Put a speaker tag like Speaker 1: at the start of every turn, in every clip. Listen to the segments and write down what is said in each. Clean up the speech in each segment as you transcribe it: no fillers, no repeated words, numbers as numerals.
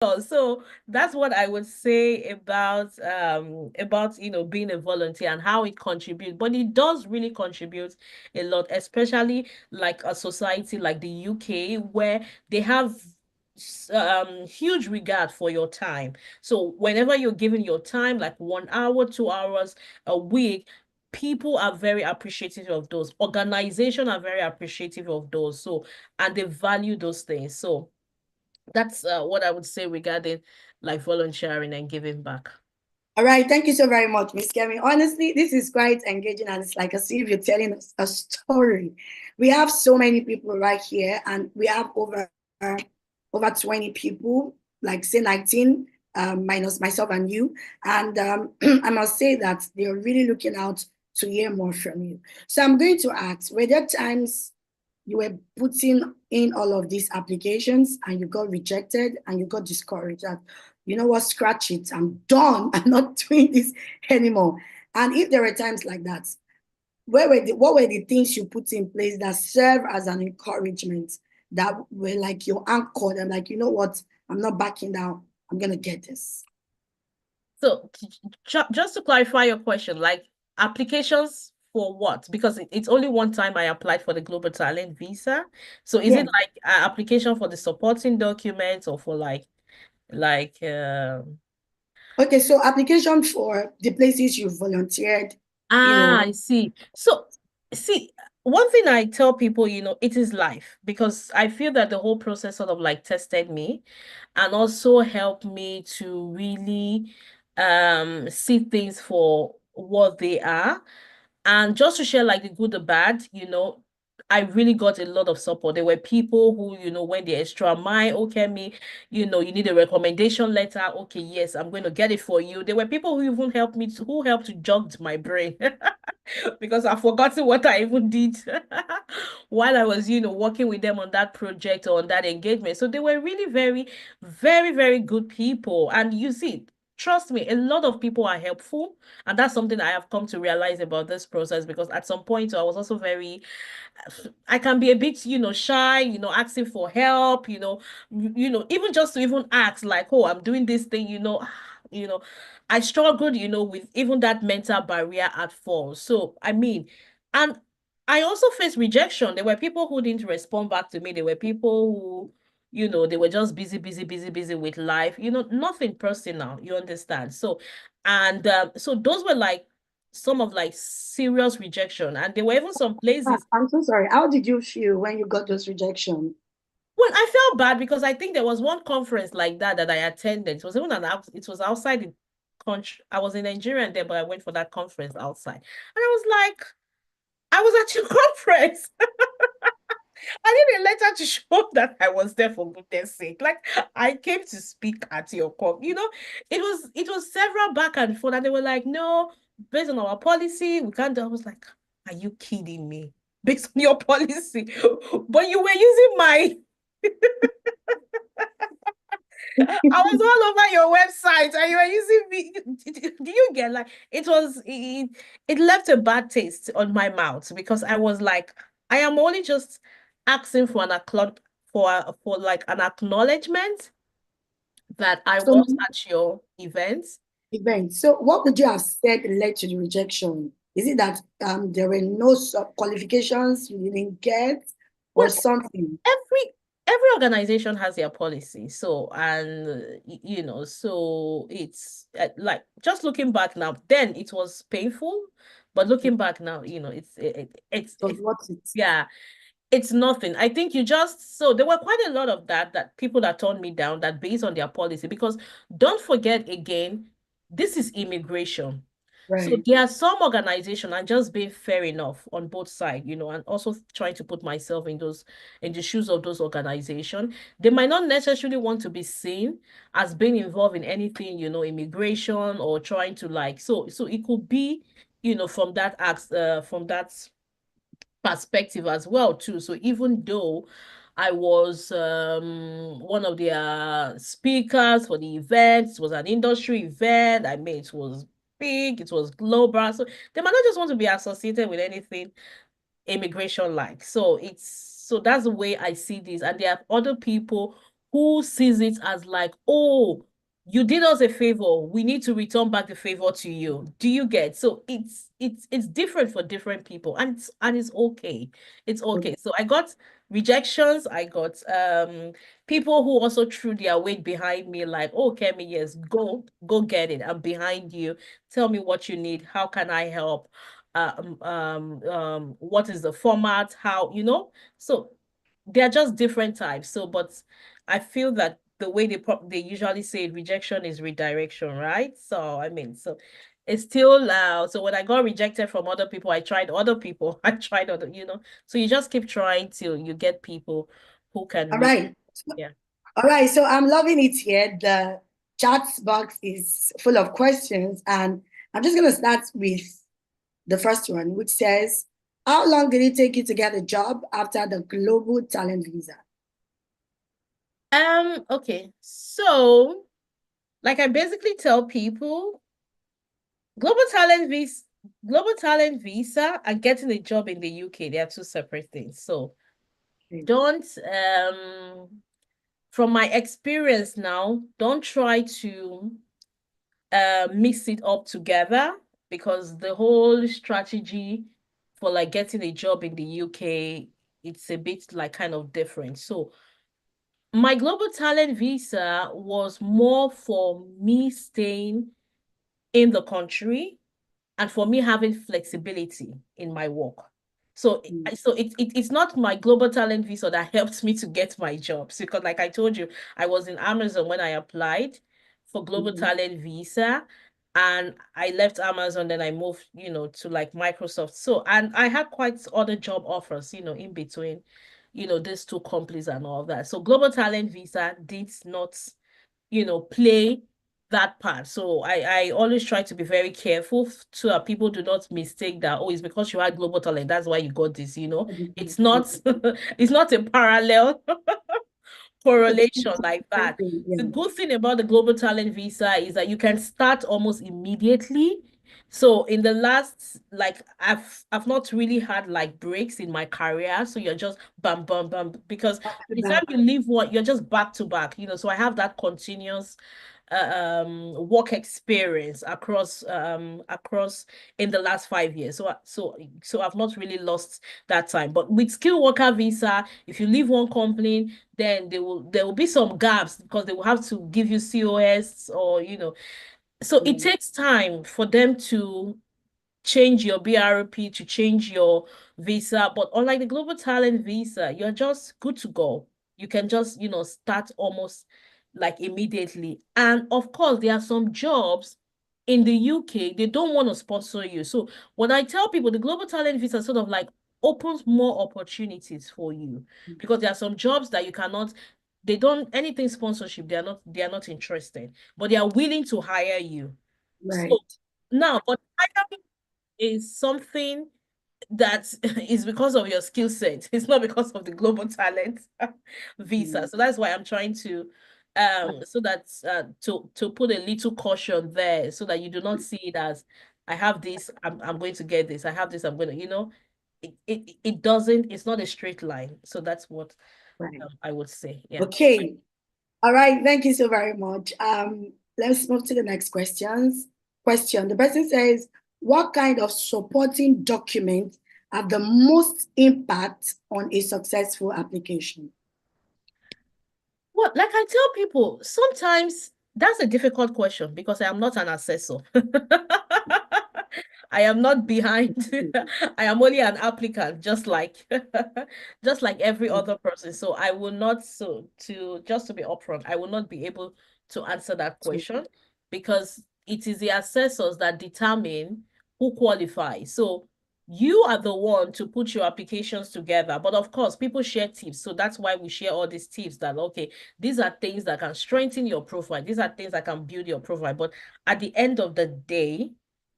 Speaker 1: So that's what I would say about being a volunteer and how it contributes. But it does really contribute a lot, especially like a society like the UK where they have huge regard for your time. So whenever you're giving your time, like 1 hour, 2 hours a week, people are very appreciative of those. Organizations are very appreciative of those. So and they value those things. So that's what I would say regarding like volunteering and giving back.
Speaker 2: All right, thank you so very much, Miss Kemi. Honestly, this is quite engaging and it's like as if you're telling us a story. We have so many people right here, and we have over 20 people, like say 19, minus myself and you. And I must say that they're really looking out to hear more from you. So I'm going to ask, were there times you were putting in all of these applications and you got rejected and you got discouraged that, you know what, scratch it, I'm done, I'm not doing this anymore? And if there were times like that, what were the things you put in place that serve as an encouragement, that were like your anchor? And like, you know what, I'm not backing down, I'm gonna get this.
Speaker 1: So just to clarify your question, like applications for what? Because it's only one time I applied for the Global Talent Visa. So is it
Speaker 2: Yeah.
Speaker 1: like an application for the supporting documents or for like
Speaker 2: Okay, so application for the places you volunteered, you know.
Speaker 1: I see. So, see, one thing I tell people, it is life because I feel that the whole process sort of like tested me and also helped me to really see things for what they are. And just to share like the good, the bad, I really got a lot of support. There were people who, went the extra mile. Okay, me, you need a recommendation letter. Okay, yes, I'm going to get it for you. There were people who even helped me who helped to jog my brain because I've forgotten what I even did while I was, working with them on that project or on that engagement. So they were really very, very, very good people. And you see, trust me, a lot of people are helpful. And that's something I have come to realize about this process because at some point I was also I can be a bit, shy, asking for help, even just to even ask like, oh, I'm doing this thing, you know, I struggled, with even that mental barrier at first. So, I mean, and I also faced rejection. There were people who didn't respond back to me. There were people who, they were just busy, busy, busy, busy with life, nothing personal, you understand? So, and so those were like some of like serious rejection. And there were even some places.
Speaker 2: I'm so sorry. How did you feel when you got those rejection?
Speaker 1: Well, I felt bad because I think there was one conference like that I attended. It was even it was outside the country. I was in Nigeria then, but I went for that conference outside. And I was like, I was at your conference. I need a letter to show that I was there for goodness sake. Like I came to speak at your conference. It was several back and forth, and they were like, no, based on our policy, we can't do. I was like, are you kidding me? Based on your policy, but you were using my I was all over your website and you were using me. Do you get like it left a bad taste on my mouth because I was like, I am only just asking for an for like an acknowledgement that I
Speaker 2: So
Speaker 1: was at your event.
Speaker 2: event. So what would you have said led to the rejection? Is it that there were no sub qualifications you didn't get or
Speaker 1: Well,
Speaker 2: something?
Speaker 1: every organization has their policy. So and so it's like just looking back now, then it was painful, but looking back now,
Speaker 2: So what it?
Speaker 1: yeah, it's nothing. I think you just so there were quite a lot of that people that turned me down that based on their policy because don't forget again, this is immigration. So
Speaker 2: Right.
Speaker 1: there are some organization and just being fair enough on both sides, and also trying to put myself in the shoes of those organizations. They might not necessarily want to be seen as being involved in anything, immigration or trying to like so it could be, from that perspective as well too. So even though I was one of the speakers for the event, it was an industry event. I mean, it was big, it was global. So they might not just want to be associated with anything immigration like. So that's the way I see this. And there are other people who sees it as like, oh, you did us a favor, we need to return back the favor to you. Do you get? So it's different for different people, and it's okay. It's okay. So I got rejections, I got people who also threw their weight behind me, like, oh, Kemi, yes, go get it. I'm behind you. Tell me what you need. How can I help? What is the format? How, So they're just different types. So, but I feel that the way they usually say it, rejection is redirection, right? So I mean, so it's still so when I got rejected from other people, I tried other people. I tried other. So you just keep trying till you get people who can
Speaker 2: All
Speaker 1: read.
Speaker 2: right.
Speaker 1: Yeah.
Speaker 2: All right. So I'm loving it here. The chat box is full of questions, and I'm just going to start with the first one, which says, how long did it take you to get a job after the global talent visa?
Speaker 1: Okay. So, like I basically tell people, global talent visa, and getting a job in the UK, they are two separate things. So
Speaker 2: Okay.
Speaker 1: don't from my experience now, don't try to mix it up together, because the whole strategy for like getting a job in the UK, it's a bit like kind of different. So my global talent visa was more for me staying in the country and for me having flexibility in my work. So,
Speaker 2: Mm.
Speaker 1: it's not my global talent visa that helped me to get my jobs, because, like I told you, I was in Amazon when I applied for global
Speaker 2: Mhm.
Speaker 1: talent visa, and I left Amazon, then I moved, to like Microsoft. So, and I had quite other job offers, in between, these two companies and all that. So, global talent visa did not, play that part. So I always try to be very careful so that people do not mistake that, oh, it's because you had global talent, that's why you got this. It's not it's not a parallel correlation like that. The
Speaker 2: Yeah.
Speaker 1: good thing about the global talent visa is that you can start almost immediately. So in the last, like, I've not really had like breaks in my career. So you're just bam, bam, bam, because by
Speaker 2: Back to
Speaker 1: the time
Speaker 2: back.
Speaker 1: you leave one, you're just back to back. So I have that continuous work experience across in the last 5 years. So I've not really lost that time. But with skilled worker visa, if you leave one company, then there will be some gaps, because they will have to give you COS, or so it
Speaker 2: Mm.
Speaker 1: takes time for them to change your BRP, to change your visa. But unlike the global talent visa, you're just good to go. You can just, start almost like immediately. And of course, there are some jobs in the UK, they don't want to sponsor you. So when I tell people, the global talent visa sort of like opens more opportunities for you, because there are some jobs that you cannot, they don't anything sponsorship, they are not interested, but they are willing to hire you. So
Speaker 2: Right.
Speaker 1: now, but hiring is something that is because of your skill set. It's not because of the global talent visa.
Speaker 2: Mm.
Speaker 1: So that's why I'm trying to so that to put a little caution there, so that you do not see it as, I have this, I'm going to get this. I have this, I'm going to, it doesn't, it's not a straight line. So that's what
Speaker 2: Right.
Speaker 1: I would say. Yeah.
Speaker 2: Okay. All right. Thank you so very much. Let's move to the next question. The person says, what kind of supporting documents have the most impact on a successful application?
Speaker 1: Well, like I tell people, sometimes that's a difficult question, because I am not an assessor. I am not behind. I am only an applicant, just like just like every other person. So I will not, so to just to be upfront, I will not be able to answer that question, because it is the assessors that determine who qualifies. So you are the one to put your applications together. But of course, people share tips. So that's why we share all these tips, that okay, these are things that can strengthen your profile. These are things that can build your profile. But at the end of the day,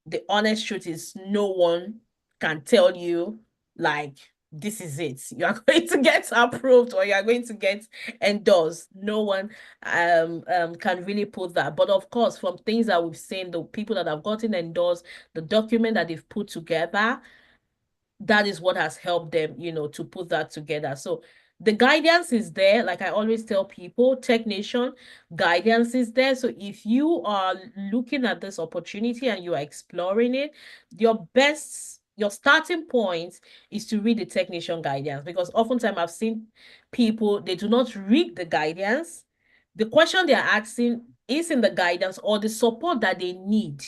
Speaker 1: the honest truth is, no one can tell you, like, this is it. You are going to get approved, or you are going to get endorsed. No one can really put that. But of course, from things that we've seen, the people that have gotten endorsed, the document that they've put together, that is what has helped them, to put that together. So The guidance is there. Like I always tell people, Tech Nation guidance is there. So if you are looking at this opportunity and you are exploring it, your starting point is to read the Tech Nation guidance, because oftentimes I've seen people, they do not read the guidance. The question they are asking is in the guidance, or the support that they need,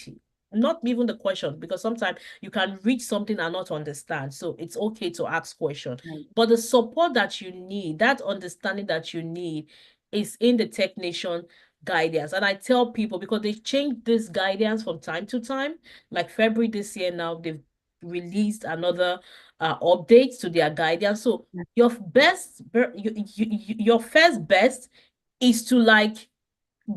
Speaker 1: not even the question, because sometimes you can read something and not understand. So it's okay to ask questions.
Speaker 2: Right.
Speaker 1: But the support that you need, that understanding that you need, is in the Tech Nation guidance. And I tell people, because they change this guidance from time to time, like February this year now, they've released another update to their guidance. So your your first best is to like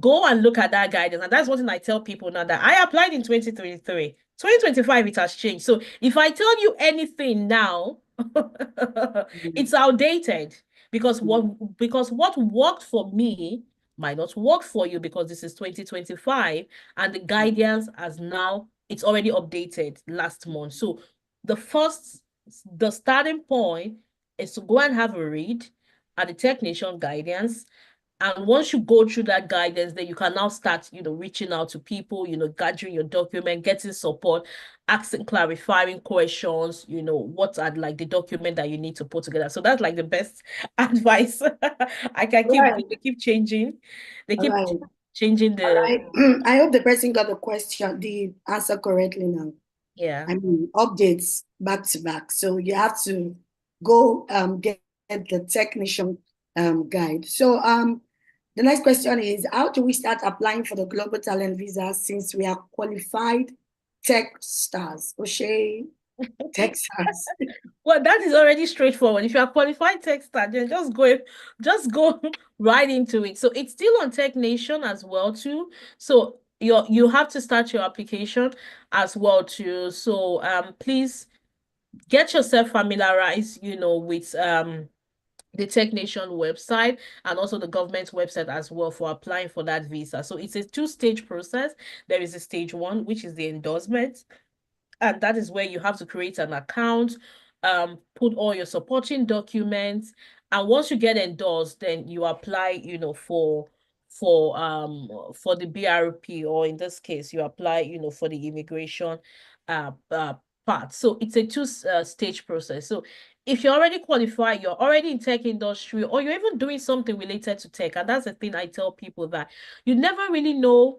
Speaker 1: go and look at that guidance. And that's one thing I tell people now, that I applied in 2023. 2025, it has changed. So if I tell you anything now,
Speaker 2: Mhm.
Speaker 1: it's outdated, because
Speaker 2: Mhm.
Speaker 1: what worked for me might not work for you, because this is 2025 and the guidance has now, it's already updated last month. So the starting point is to go and have a read at the Tech Nation guidance. And once you go through that guidance, then you can now start, reaching out to people, gathering your document, getting support, asking clarifying questions, what are like the document that you need to put together. So that's like the best advice I can
Speaker 2: All
Speaker 1: keep.
Speaker 2: right.
Speaker 1: They keep changing. They
Speaker 2: All
Speaker 1: keep
Speaker 2: right.
Speaker 1: changing
Speaker 2: All
Speaker 1: the,
Speaker 2: right. I hope the person got the answer correctly now.
Speaker 1: yeah.
Speaker 2: I mean, updates back to back. So you have to go get the technician guide. So the next question is, how do we start applying for the Global Talent Visa since we are qualified tech stars? O'Shea, tech stars.
Speaker 1: Well, that is already straightforward. If you are qualified tech star, then just go right into it. So it's still on Tech Nation as well too. So you have to start your application as well too. So please get yourself familiarized, with the Tech Nation website and also the government website as well for applying for that visa. So it's a two-stage process. There is a stage one, which is the endorsement, and that is where you have to create an account, put all your supporting documents, and once you get endorsed, then you apply, for the BRP, or in this case, you apply, for the immigration part. So it's a two-stage process. So if you're already qualified, you're already in tech industry, or you're even doing something related to tech, and that's the thing I tell people, that you never really know.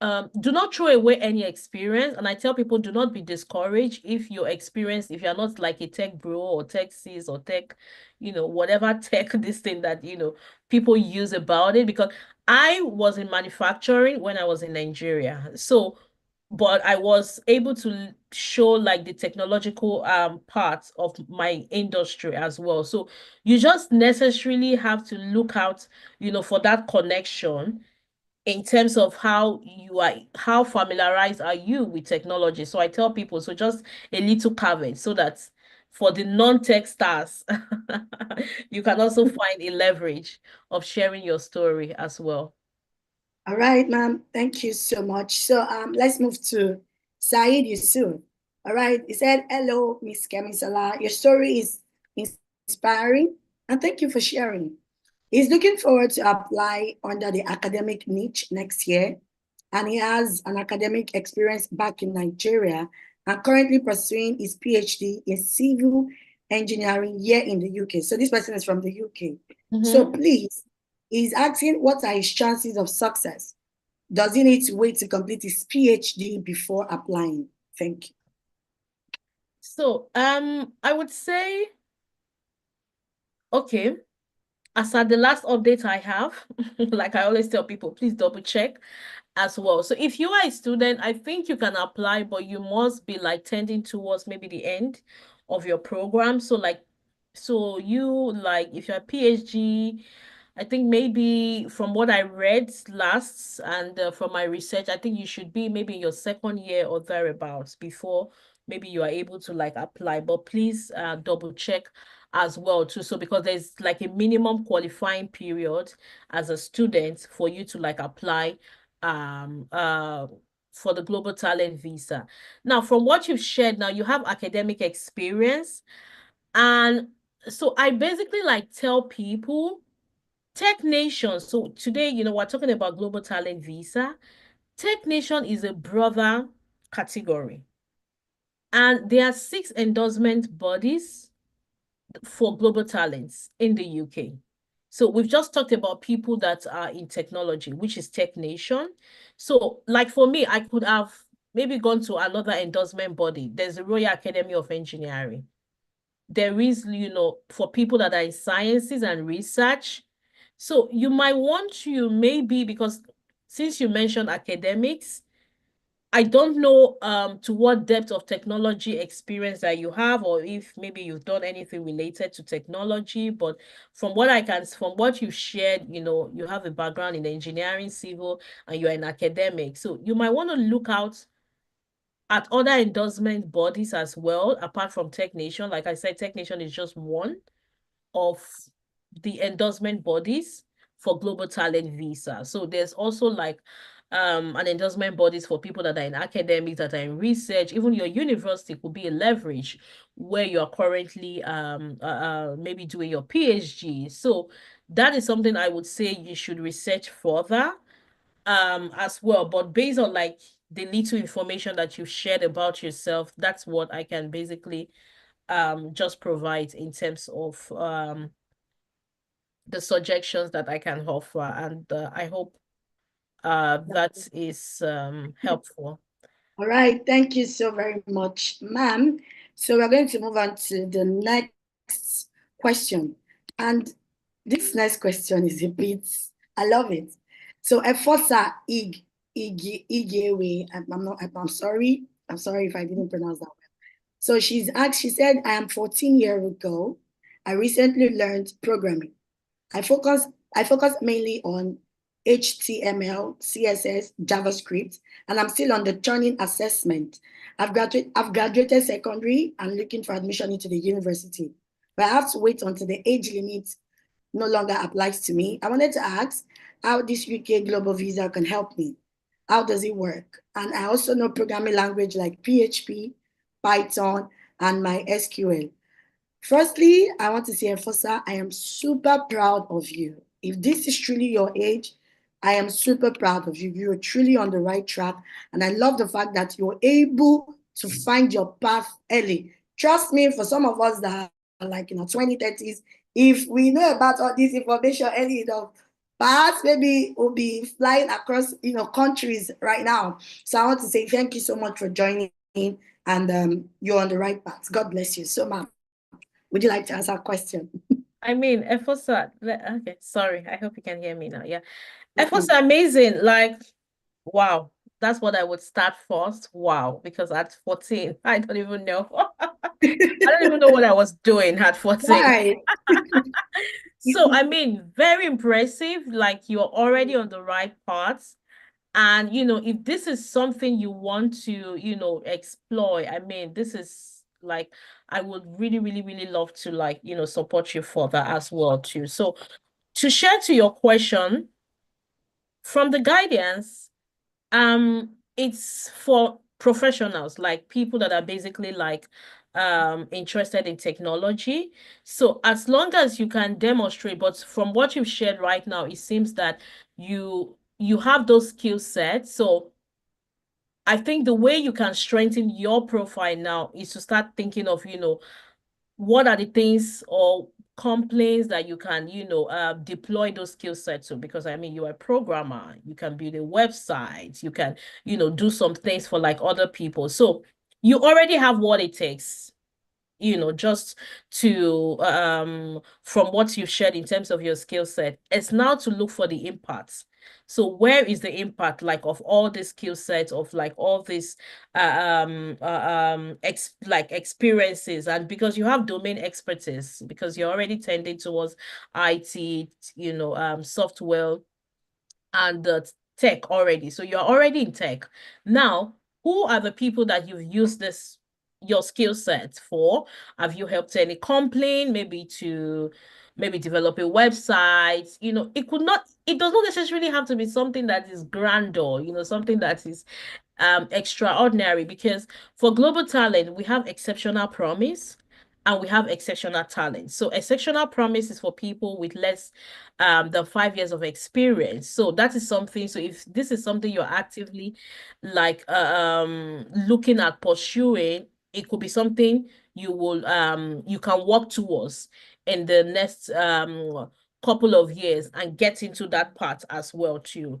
Speaker 1: Do not throw away any experience. And I tell people, do not be discouraged if your experience, if you're not like a tech bro or tech sis or tech, whatever tech, this thing that, people use about it. Because I was in manufacturing when I was in Nigeria. So, but I was able to show like the technological part of my industry as well. So you just necessarily have to look out, for that connection in terms of how familiarized are you with technology. So I tell people, so just a little caveat, so that for the non-tech stars, you can also find a leverage of sharing your story as well.
Speaker 2: All right, ma'am. Thank you so much. So let's move to Saeed Yusuf. All right. He said, hello, Miss Kemisola. Your story is inspiring, and thank you for sharing. He's looking forward to apply under the academic niche next year, and he has an academic experience back in Nigeria and currently pursuing his PhD in civil engineering here in the UK. So this person is from the UK. So
Speaker 1: Mhm.
Speaker 2: please, he's asking, what are his chances of success? Does he need to wait to complete his PhD before applying? Thank you.
Speaker 1: So, I would say, okay, as at the last update I have, like I always tell people, please double check as well. So if you are a student, I think you can apply, but you must be like tending towards maybe the end of your program. So like, so you like, if you're a PhD, I think maybe from what I read last and from my research, I think you should be maybe in your second year or thereabouts before maybe you are able to like apply. But please double check as well too. So because there's like a minimum qualifying period as a student for you to like apply um uh for the global talent visa. Now, from what you've shared, now you have academic experience, and So I basically like tell people Tech Nation. So today, we're talking about Global Talent Visa. Tech Nation is a brother category, and there are six endorsement bodies for global talents in the UK. So we've just talked about people that are in technology, which is Tech Nation. So, like for me, I could have maybe gone to another endorsement body. There's the Royal Academy of Engineering. There is, for people that are in sciences and research. So you might want to maybe, because since you mentioned academics, I don't know to what depth of technology experience that you have, or if maybe you've done anything related to technology, but from what you shared, you have a background in engineering, civil, and you're an academic. So you might want to look out at other endorsement bodies as well, apart from Tech Nation. Like I said, Tech Nation is just one of the endorsement bodies for global talent visa. So there's also like an endorsement bodies for people that are in academics, that are in research. Even your university could be a leverage where you're currently maybe doing your PhD. So that is something I would say you should research further as well. But based on like the little information that you shared about yourself, that's what I can basically just provide in terms of the suggestions that I can offer, and I hope that is helpful.
Speaker 2: All right, thank you so very much, ma'am. So we're going to move on to the next question. And this next question is a bit, I love it. So Efosa Igewe, I'm sorry if I didn't pronounce that well. So she said, I am 14 years ago. I recently learned programming. I focus I focus mainly on HTML, CSS, JavaScript, and I'm still on the turning assessment. I've graduated secondary and looking for admission into the university, but I have to wait until the age limit no longer applies to me. I wanted to ask how this UK global visa can help me. How does it work? And I also know programming language like PHP, Python, and MySQL. Firstly, I want to say, Efosa, I am super proud of you. If this is truly your age, I am super proud of you. You're truly on the right track. And I love the fact that you're able to find your path early. Trust me, for some of us that are like in our 20s, 30s, if we know about all this information early enough, perhaps maybe we'll be flying across countries right now. So I want to say thank you so much for joining in, and you're on the right path. God bless you so much. Would you like to answer a question?
Speaker 1: I mean, Efosa, okay, sorry. I hope you can hear me now. Yeah.
Speaker 2: Okay.
Speaker 1: Efosa, amazing. Like, wow. That's what I would start first. Wow. Because at 14, I don't even know. I don't even know what I was doing at 14.
Speaker 2: Right.
Speaker 1: So, I mean, very impressive. Like, you're already on the right path. And, if this is something you want to, explore, I mean, this is like, I would really, really, really love to like, support you further as well too. So to share to your question, from the guidance, it's for professionals, like people that are basically like interested in technology. So as long as you can demonstrate, but from what you've shared right now, it seems that you have those skill sets. So I think the way you can strengthen your profile now is to start thinking of, what are the things or complaints that you can, deploy those skill sets to. Because I mean, you're a programmer, you can build a website, you can, do some things for like other people. So you already have what it takes, just to from what you've shared in terms of your skill set. It's now to look for the impact. So where is the impact like of all the skill sets of like all these like experiences, and because you have domain expertise, because you're already tending towards IT, software and the tech already. So you're already in tech. Now, who are the people that you've used this your skill set for? Have you helped any company maybe to maybe develop a website? It does not necessarily have to be something that is grandeur, something that is extraordinary, because for global talent, we have exceptional promise. and we have exceptional talent. So exceptional promise is for people with less than 5 years of experience. So that is something. So if this is something you're actively like looking at pursuing, it could be something you can work towards in the next couple of years and get into that part as well too.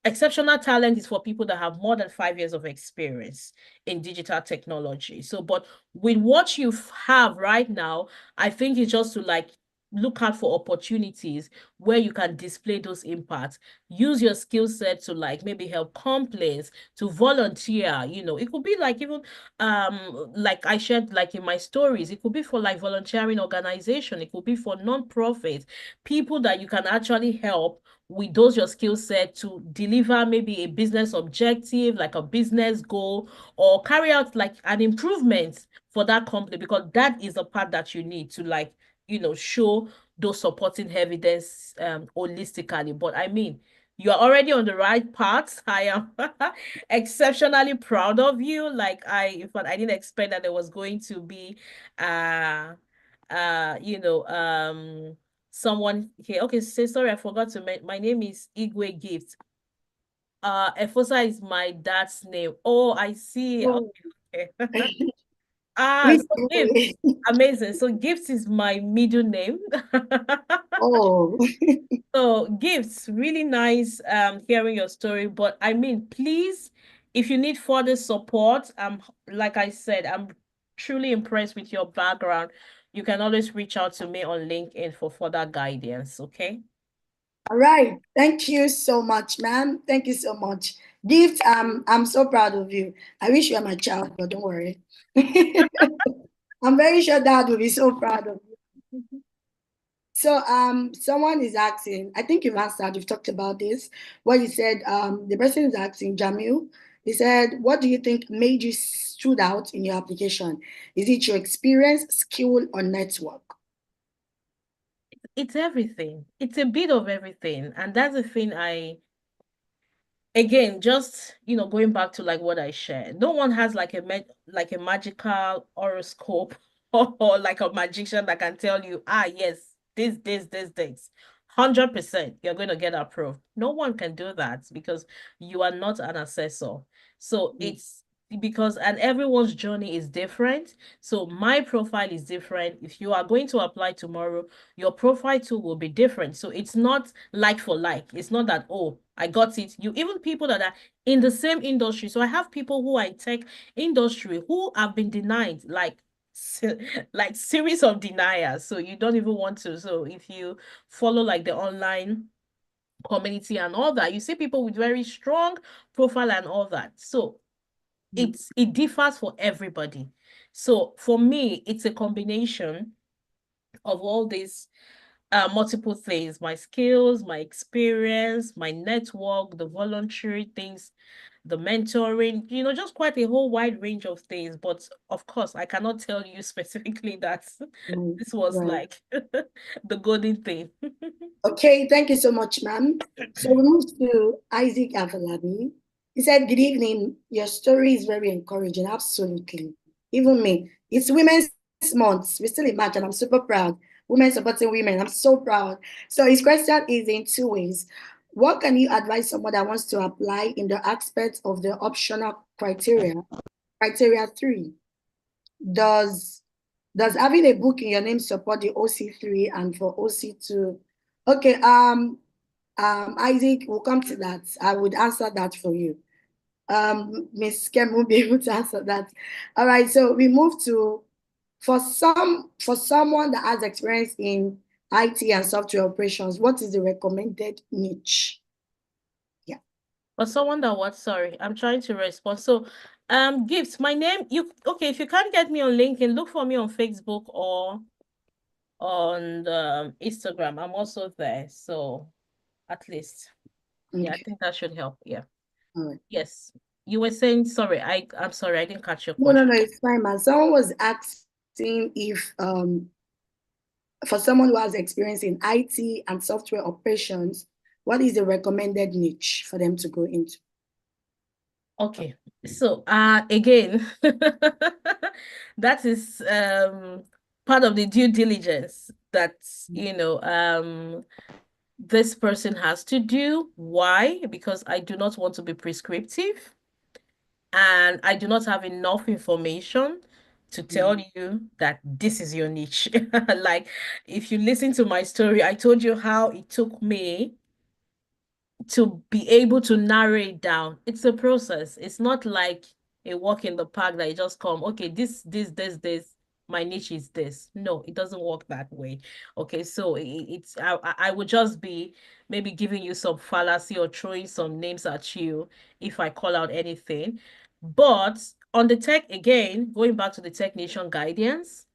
Speaker 1: Exceptional talent is for people that have more than 5 years of experience in digital technology. So, but with what you have right now, I think it's just to like look out for opportunities where you can display those impacts. Use your skill set to like maybe help complaints, to volunteer. It could be like even like I shared like in my stories, it could be for like volunteering organization, it could be for non-profit, people that you can actually help with those your skill set to deliver maybe a business objective, like a business goal, or carry out like an improvement for that company, because that is the part that you need to like, show those supporting evidence holistically. But I mean, you're already on the right path. I am exceptionally proud of you. Like in fact, I didn't expect that there was going to be you know, someone here. Okay, say sorry, I forgot to mention. My name is Igwe Gift. Efosa is my dad's name. Oh, I see.
Speaker 2: Oh,
Speaker 1: Okay.
Speaker 2: which
Speaker 1: So Gift,
Speaker 2: boy?
Speaker 1: amazing. So Gift is my middle name.
Speaker 2: Oh,
Speaker 1: So Gifts, really nice hearing your story. But I mean, please, if you need further support, like I said, I'm truly impressed with your background. You can always reach out to me on LinkedIn for further guidance, okay?
Speaker 2: all right. Thank you so much, ma'am. Thank you so much. Gift, I'm so proud of you. I wish you were my child, but don't worry. I'm very sure dad will be so proud of you. So someone is asking, I think you've answered, you've talked about this. What you said, the person is asking, Jamil, he said, what do you think made you stood out in your application? Is it your experience, skill, or network?
Speaker 1: It's everything. It's a bit of everything. And that's the thing again, just going back to like what I shared, no one has like a magical horoscope or like a magician that can tell you, yes, this 100% you're going to get approved. No one can do that because you are not an assessor. So
Speaker 2: Mm,
Speaker 1: it's because and everyone's journey is different. So my profile is different. If you are going to apply tomorrow, your profile too will be different. So it's not like for like. It's not that, oh, I got it. You even people that are in the same industry. So I have people who are in tech industry who have been denied, like like series of deniers. So you don't even want to. So if you follow like the online community and all that, you see people with very strong profile and all that. So
Speaker 2: mm,
Speaker 1: it differs for everybody. So for me, it's a combination of all these multiple things: my skills, my experience, my network, the voluntary things, the mentoring, just quite a whole wide range of things. But of course, I cannot tell you specifically that
Speaker 2: mm,
Speaker 1: this was
Speaker 2: right.
Speaker 1: like the golden thing.
Speaker 2: Okay, thank you so much, ma'am. So we move to Isaac Avalani. He said, good evening. Your story is very encouraging. Absolutely. Even me. It's Women's Month. We still imagine. I'm super proud. Women supporting women. I'm so proud. So his question is in two ways. What can you advise someone that wants to apply in the aspect of the optional criteria? Criteria 3. Does does having a book in your name support the OC3 and for OC2? Okay, Isaac, we'll come to that. I would answer that for you. Miss Kem will be able to answer that. All right, so we move to for someone that has experience in IT and software operations, what is the recommended niche? Yeah.
Speaker 1: Or someone that what? Sorry, I'm trying to respond. So, Gifts, my name, okay, if you can't get me on LinkedIn, look for me on Facebook or on Instagram. I'm also there. So at least, yeah, I
Speaker 2: Okay.
Speaker 1: think that should help. Yeah.
Speaker 2: All right.
Speaker 1: Yes. You were saying, sorry, I'm sorry, I didn't catch your
Speaker 2: No, no,
Speaker 1: question.
Speaker 2: no, it's fine, man. Someone was asking if for someone who has experience in IT and software operations, what is the recommended niche for them to go into?
Speaker 1: Okay. So again, that is part of the due diligence that, this person has to do. Why? Because I do not want to be prescriptive and I do not have enough information to tell you that this is your niche. Like, if you listen to my story, I told you how it took me to be able to narrow it down. It's a process. It's not like a walk in the park that you just come, okay, this, my niche is this. No, it doesn't work that way. Okay, so I would just be maybe giving you some fallacy or throwing some names at you if I call out anything. But on the tech, again, going back to the Tech Nation guidance,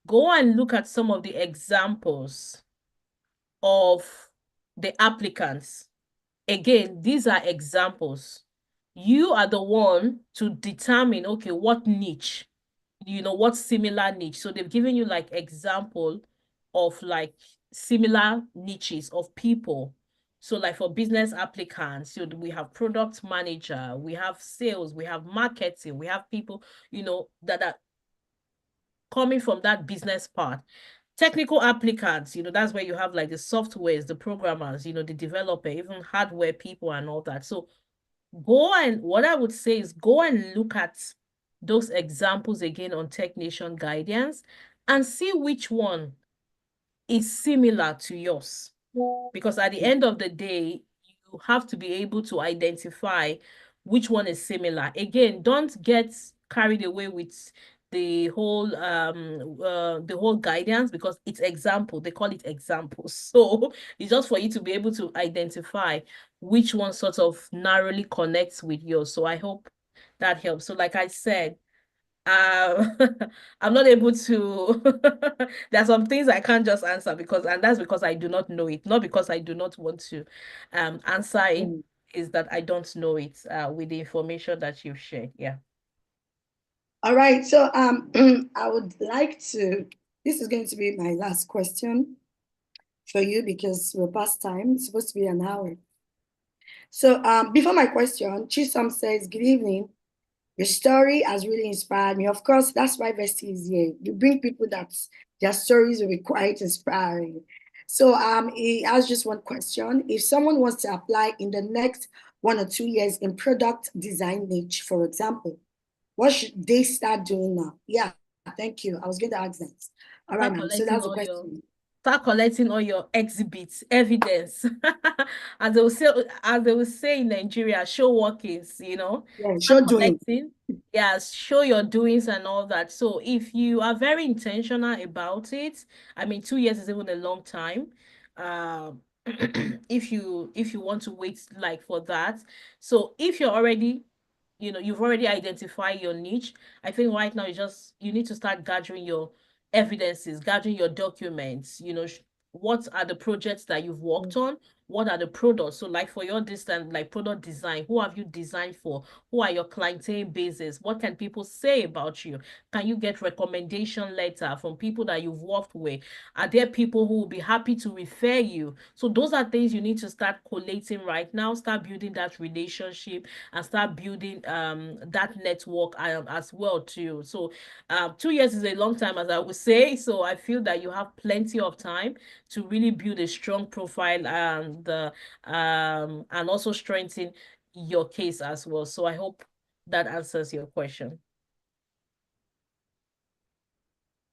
Speaker 1: go and look at some of the examples of the applicants. Again, these are examples. You are the one to determine, okay, what niche, what similar niche. So they've given you like example of like similar niches of people. So like for business applicants, we have product manager, we have sales, we have marketing, we have people, that are coming from that business part. Technical applicants, that's where you have like the softwares, the programmers, the developer, even hardware people and all that. So what I would say is go and look at those examples again on Tech Nation guidance and see which one is similar to yours. Because at the end of the day, you have to be able to identify which one is similar. Again, don't get carried away with the whole guidance, because it's example. They call it examples. So it's just for you to be able to identify which one sort of narrowly connects with yours. So I hope that helps. So like I said, um I'm not able to there are some things I can't just answer, and that's because I do not know it, not because I do not want to answer it. Is that I don't know it with the information that you've shared. Yeah.
Speaker 2: All right. So I would like to, this is going to be my last question for you because we're past time. It's supposed to be an hour. So before my question, Chisom says, good evening. Your story has really inspired me. Of course, that's why Vesty is here. You bring people that their stories will be quite inspiring. So he has just one question. If someone wants to apply in the next 1 or 2 years in product design niche, for example, what should they start doing now? Yeah, thank you. I was going to ask that. All right,
Speaker 1: Start
Speaker 2: ma'am. So
Speaker 1: collecting
Speaker 2: that's the
Speaker 1: all your
Speaker 2: question.
Speaker 1: start collecting all your exhibits, evidence. As they will say in Nigeria, show workings,
Speaker 2: Yeah,
Speaker 1: start
Speaker 2: sure doing.
Speaker 1: collecting. Yeah, show your doings and all that. So if you are very intentional about it, I mean, 2 years is even a long time. Um, if you want to wait like for that. So if you're already you've already identified your niche. I think right now you need to start gathering your evidences, gathering your documents, what are the projects that you've worked on? What are the products? So like for your distance, like product design, who have you designed for? Who are your clientele bases? What can people say about you? Can you get recommendation letter from people that you've worked with? Are there people who will be happy to refer you? So those are things you need to start collating right now, start building that relationship and start building that network as well too. So 2 years is a long time, as I would say. So I feel that you have plenty of time to really build a strong profile and also strengthen your case as well. So I hope that answers your question.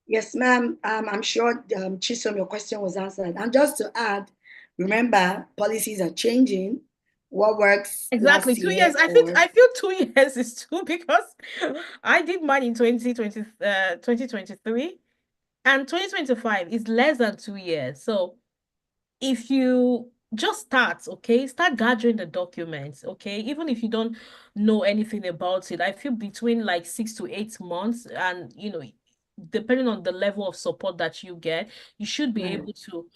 Speaker 2: Yes, ma'am. I'm sure, Chisom, your question was answered. And just to add, remember, policies are changing. What works
Speaker 1: Exactly.
Speaker 2: last
Speaker 1: 2 years.
Speaker 2: year
Speaker 1: I feel 2 years is too because I did mine in 2023 and 2025 is less than 2 years. So if you just start, okay, start gathering the documents, okay, even if you don't know anything about it, I feel between like 6 to 8 months, and depending on the level of support that you get, you should be
Speaker 2: right.
Speaker 1: able to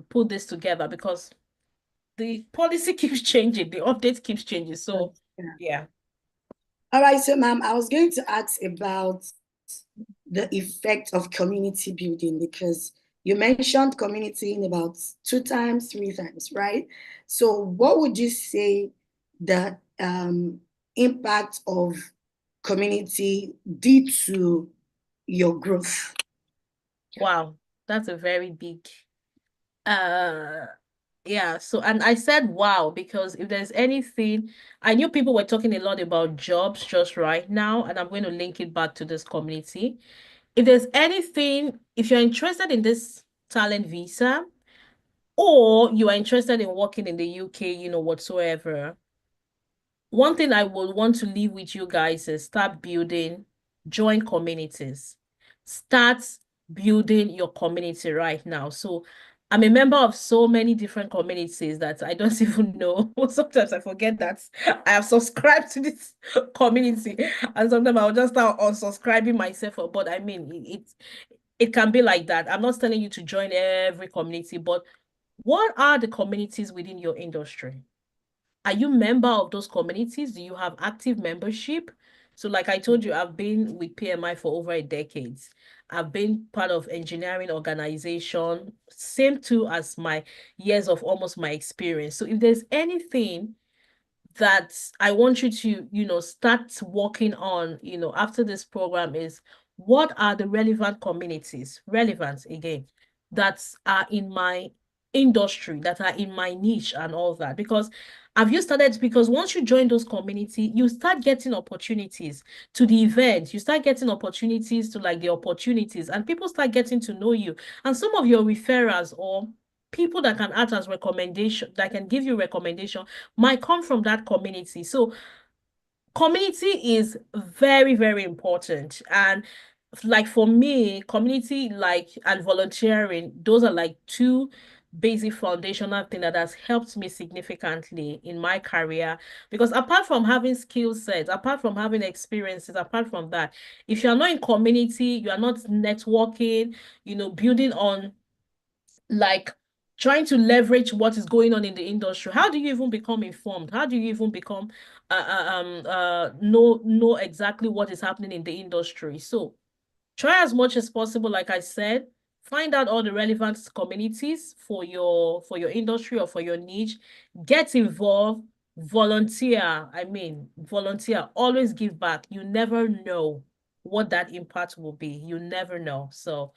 Speaker 1: put this together because the policy keeps changing, the update keeps changing. So
Speaker 2: Yeah.
Speaker 1: yeah.
Speaker 2: All right, so ma'am, I was going to ask about the effect of community building because you mentioned community in about 2 times, 3 times, right? So what would you say the impact of community did to your growth?
Speaker 1: Wow, that's a very big uh yeah, so and I said wow because if there's anything, I knew people were talking a lot about jobs just right now, and I'm going to link it back to this community. If there's anything, if you're interested in this talent visa, or you are interested in working in the UK, whatsoever, one thing I would want to leave with you guys is start building, join communities. Start building your community right now. So I'm a member of so many different communities that I don't even know. Sometimes I forget that I have subscribed to this community, and sometimes I'll just start unsubscribing myself. But I mean, it can be like that. I'm not telling you to join every community, but what are the communities within your industry? Are you member of those communities? Do you have active membership? So like I told you, I've been with PMI for over a decade. I've been part of engineering organization, same too as my years of almost my experience. So if there's anything that I want you to, start working on, after this program is what are the relevant communities, relevant again, that are in my industry, that are in my niche and all that. Because have you started? Because once you join those community, you start getting opportunities to the event, you start getting opportunities to like the opportunities, and people start getting to know you. And some of your referrals or people that can act as recommendation, that can give you recommendation might come from that community. So community is very, very important. And like for me, community like and volunteering, those are like two basic foundational thing that has helped me significantly in my career. Because apart from having skill sets, apart from having experiences, apart from that, if you're not in community, you are not networking, building on like trying to leverage what is going on in the industry. How do you even become informed? How do you even become know exactly what is happening in the industry? So try as much as possible, like I said, find out all the relevant communities for your industry or for your niche, get involved, volunteer. I mean, volunteer, always give back. You never know what that impact will be. You never know. So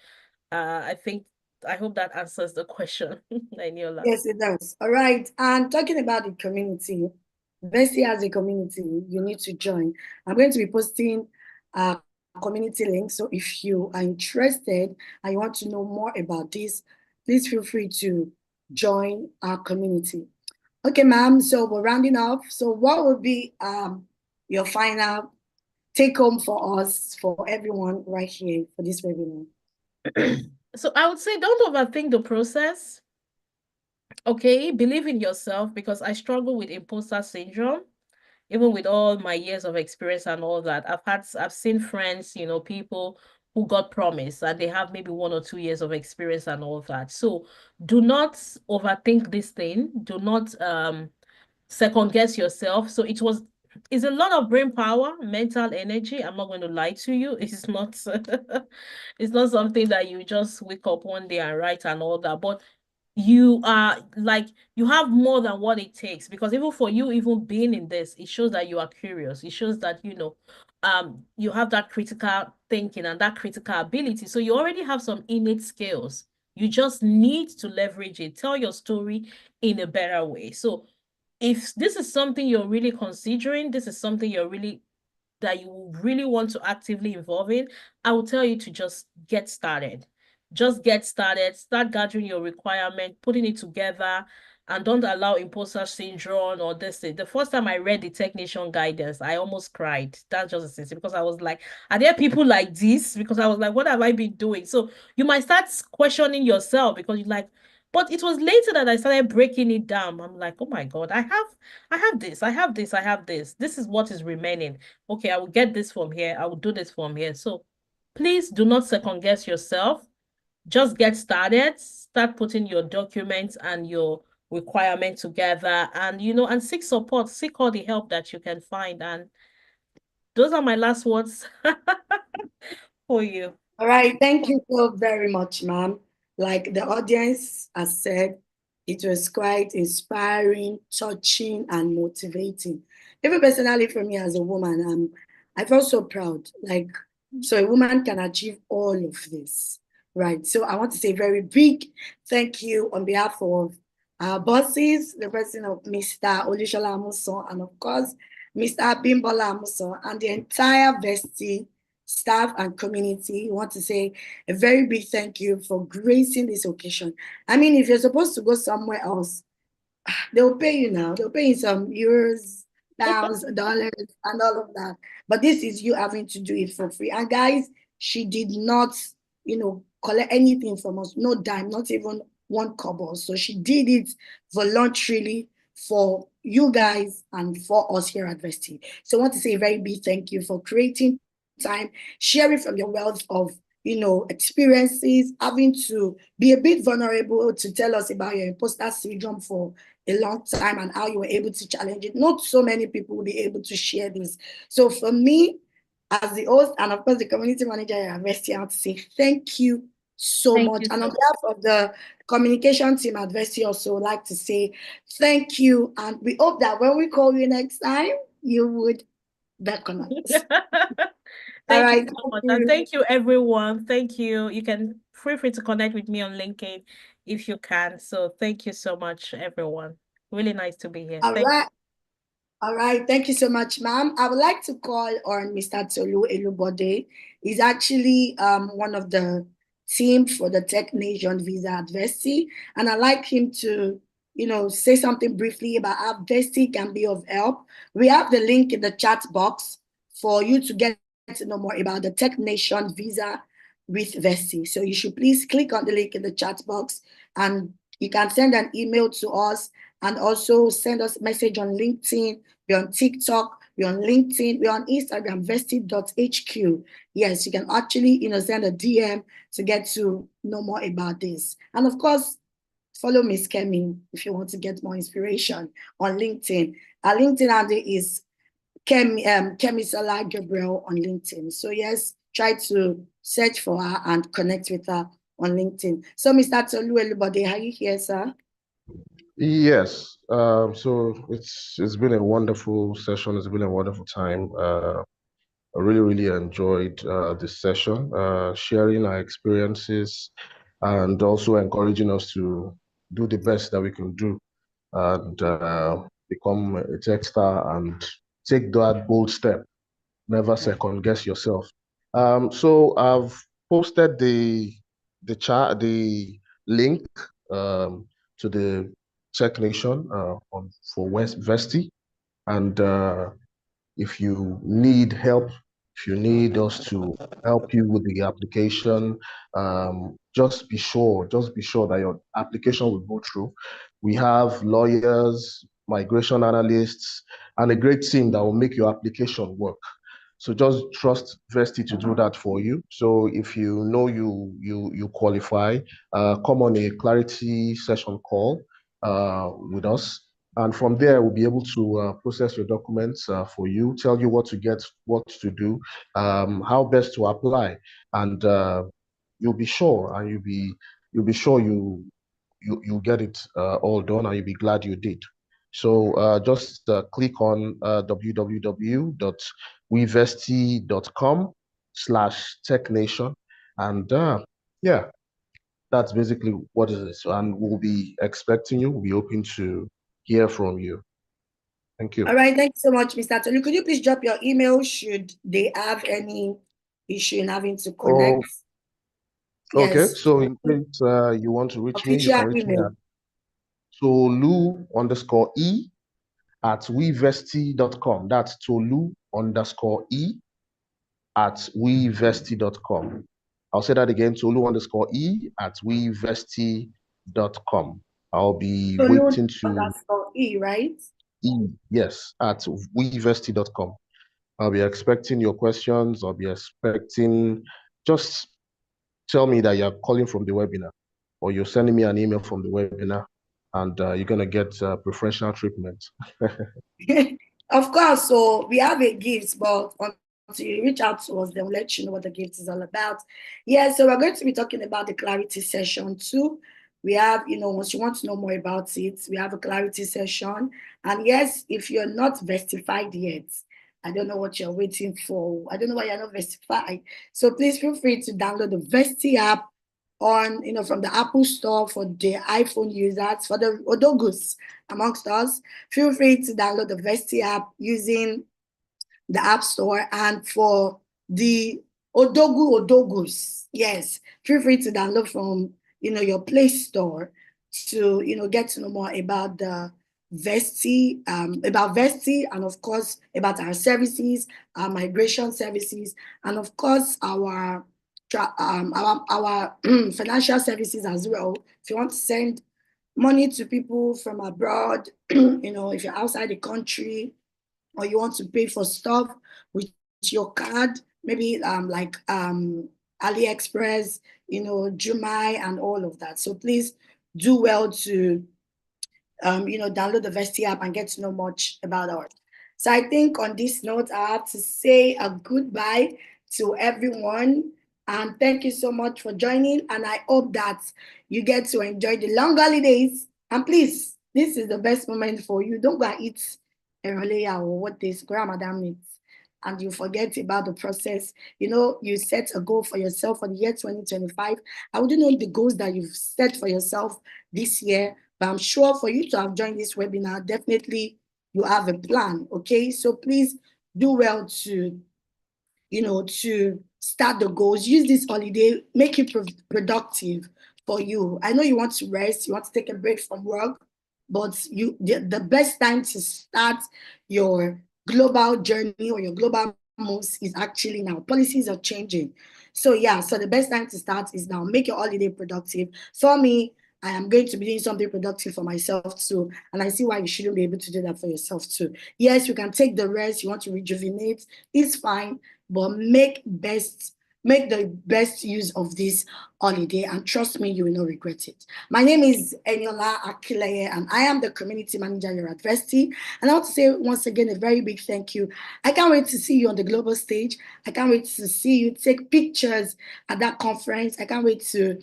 Speaker 1: I think I hope that answers the question, Eniola.
Speaker 2: Yes, it does. All right. And talking about the community, Bestie as a community, you need to join. I'm going to be posting a community link. So if you are interested and you want to know more about this, please feel free to join our community. Okay, ma'am. So we're rounding off. So what would be your final take home for us, for everyone right here for this webinar?
Speaker 1: So I would say don't overthink the process. Okay, believe in yourself because I struggle with imposter syndrome. Even with all my years of experience and all that, I've seen friends, people who got promised and they have maybe 1 or 2 years of experience and all that. So do not overthink this thing. Do not second guess yourself. So it's a lot of brain power, mental energy. I'm not going to lie to you. It's not it's not something that you just wake up one day and write and all that. But you are like you have more than what it takes because even for you even being in this, it shows that you are curious. It shows that you have that critical thinking and that critical ability. So you already have some innate skills. You just need to leverage it. Tell your story in a better way. So if this is something you're really considering, this is something that you really want to actively involve in, I will tell you to just get started. Just get started, start gathering your requirement, putting it together, and don't allow imposter syndrome or this thing. The first time I read the technician guidance, I almost cried. That's just a because I was like, are there people like this? Because I was like, what have I been doing? So you might start questioning yourself because you're like, but it was later that I started breaking it down. I'm like, oh my God, I have this, I have this, I have this. This is what is remaining. Okay, I will get this from here. I will do this from here. So please do not second guess yourself. Just get started. Start putting your documents and your requirement together and seek support, seek all the help that you can find. And those are my last words for you.
Speaker 2: All right, thank you so very much, ma'am. Like the audience has said, it was quite inspiring, touching, and motivating. Even personally, for me as a woman, I felt so proud. Like, so a woman can achieve all of this. Right. So I want to say very big thank you on behalf of our bosses, the president of Mr. Olushola Amuson, and of course, Mr. Bimbola Amuson, and the entire Vesti staff and community. I want to say a very big thank you for gracing this occasion. I mean, if you're supposed to go somewhere else, they'll pay you now. They'll pay you some euros, pounds, dollars, and all of that. But this is you having to do it for free. And guys, she did not, collect anything from us. No dime, not even one kobo. So she did it voluntarily for you guys and for us here at Vesti. So I want to say a very big thank you for creating time, sharing from your wealth of experiences, having to be a bit vulnerable to tell us about your imposter syndrome for a long time and how you were able to challenge it. Not so many people will be able to share this. So for me, as the host and of course the community manager at Vesti, I want to say thank you so
Speaker 1: Thank
Speaker 2: much.
Speaker 1: you
Speaker 2: And
Speaker 1: so
Speaker 2: on
Speaker 1: much.
Speaker 2: behalf of the communication team at Vesti, also like to say thank you. And we hope that when we call you next time, you would beckon us. All
Speaker 1: Thank you
Speaker 2: right.
Speaker 1: so
Speaker 2: Thank
Speaker 1: much. And
Speaker 2: you.
Speaker 1: thank you, everyone. Thank you. You can feel free to connect with me on LinkedIn if you can. So thank you so much, everyone. Really nice to be here.
Speaker 2: All
Speaker 1: Thank
Speaker 2: right. All right, thank you so much, ma'am. I would like to call on Mr. Tolu Elubode. He's actually one of the team for the Tech Nation Visa at Vesti, and I'd like him to, say something briefly about how Vesti can be of help. We have the link in the chat box for you to get to know more about the Tech Nation Visa with Vesti. So you should please click on the link in the chat box, and you can send an email to us and also send us a message on LinkedIn. We're on TikTok, we're on LinkedIn, we're on Instagram, vesti.hq. Yes, you can actually, send a DM to get to know more about this. And of course, follow Miss Kemi if you want to get more inspiration on LinkedIn. Our LinkedIn handle is Kemi Salah Gabriel on LinkedIn. So yes, try to search for her and connect with her on LinkedIn. So Mr. Tolu Elubode, are you here, sir?
Speaker 3: Yes. So it's been a wonderful session. It's been a wonderful time. I really enjoyed this session, sharing our experiences and also encouraging us to do the best that we can do and become a tech star and take that bold step. Never second guess yourself. So I've posted the link to the Tech Nation for West Vesti, and if you need help, if you need us to help you with the application, just be sure that your application will go through. We have lawyers, migration analysts, and a great team that will make your application work. So just trust Vesti to do that for you. So if you know you qualify, come on a clarity session call with us. And from there, we'll be able to process your documents for you, tell you what to get, what to do, how best to apply, and you'll be sure, and you'll be sure you get it all done, and you'll be glad you did. So just click on www.wevesti.com/technation, and yeah, that's basically what it is. And we'll be expecting you. We'll be hoping to hear from you. Thank you.
Speaker 2: All right, thank you so much, Mr. Tolu. Could you please drop your email should they have any issue in having to
Speaker 3: Oh,
Speaker 2: connect?
Speaker 3: okay.
Speaker 2: Yes,
Speaker 3: So in case you want to reach me, you
Speaker 2: official
Speaker 3: can reach me
Speaker 2: email.
Speaker 3: at Tolu_E@wevesti.com. That's Tolu_E@wevesti.com. I'll say that again, Tolu_E@wevesti.com. I'll be
Speaker 2: Tolu
Speaker 3: waiting to
Speaker 2: underscore E, right?
Speaker 3: yes, at wevesti.com. I'll be expecting your questions. I'll be expecting, just tell me that you're calling from the webinar or you're sending me an email from the webinar, and you're going to get preferential treatment.
Speaker 2: Of course, so we have a gift, but until you reach out to us, they'll let you know what the gift is all about. Yeah, so we're going to be talking about the clarity session too. We have, once you want to know more about it, we have a clarity session. And yes, if you're not vestified yet, I don't know what you're waiting for. I don't know why you're not vestified. So please feel free to download the Vesti app on, from the Apple Store for the iPhone users, for the Odogus amongst us. Feel free to download the Vesti app using the App Store. And for the Odogus, yes, feel free to download from, your Play Store to, get to know more about the Vesti, and of course about our services, our migration services, and of course our financial services as well. If you want to send money to people from abroad, if you're outside the country, or you want to pay for stuff with your card, maybe like AliExpress, Jumai, and all of that. So please do well to download the Vesti app and get to know much about us. So I think on this note, I have to say a goodbye to everyone. And thank you so much for joining. And I hope that you get to enjoy the long holidays. And please, this is the best moment for you. Don't go and eat Eroleya or what this grandmother means, and you forget about the process. You set a goal for yourself for the year 2025. I wouldn't know the goals that you've set for yourself this year, but I'm sure for you to have joined this webinar, definitely you have a plan, okay? So please do well to, to start the goals. Use this holiday, make it productive for you. I know you want to rest, you want to take a break from work, but the best time to start your global journey or your global moves is actually now. Policies are changing. So yeah, so the best time to start is now. Make your holiday productive. For me, I am going to be doing something productive for myself too. And I see why you shouldn't be able to do that for yourself too. Yes, you can take the rest, you want to rejuvenate, it's fine, but make the best use of this holiday, and trust me, you will not regret it. My name is Eniola Akileye, and I am the community manager here at Vesti. And I want to say once again a very big thank you. I can't wait to see you on the global stage. I can't wait to see you take pictures at that conference. I can't wait to,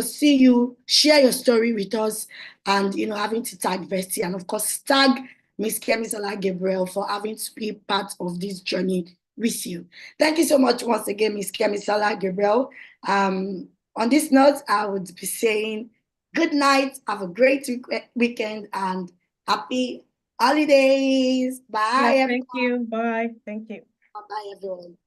Speaker 2: see you share your story with us, and having to tag Vesti, and of course tag Miss Kemisola Gabriel for having to be part of this journey with you. Thank you so much once again, Miss Kemisola Gabriel. On this note, I would be saying good night, have a great weekend, and happy holidays. Bye,
Speaker 1: Yeah,
Speaker 2: everyone.
Speaker 1: thank you. Bye. Thank you.
Speaker 2: Bye, everyone.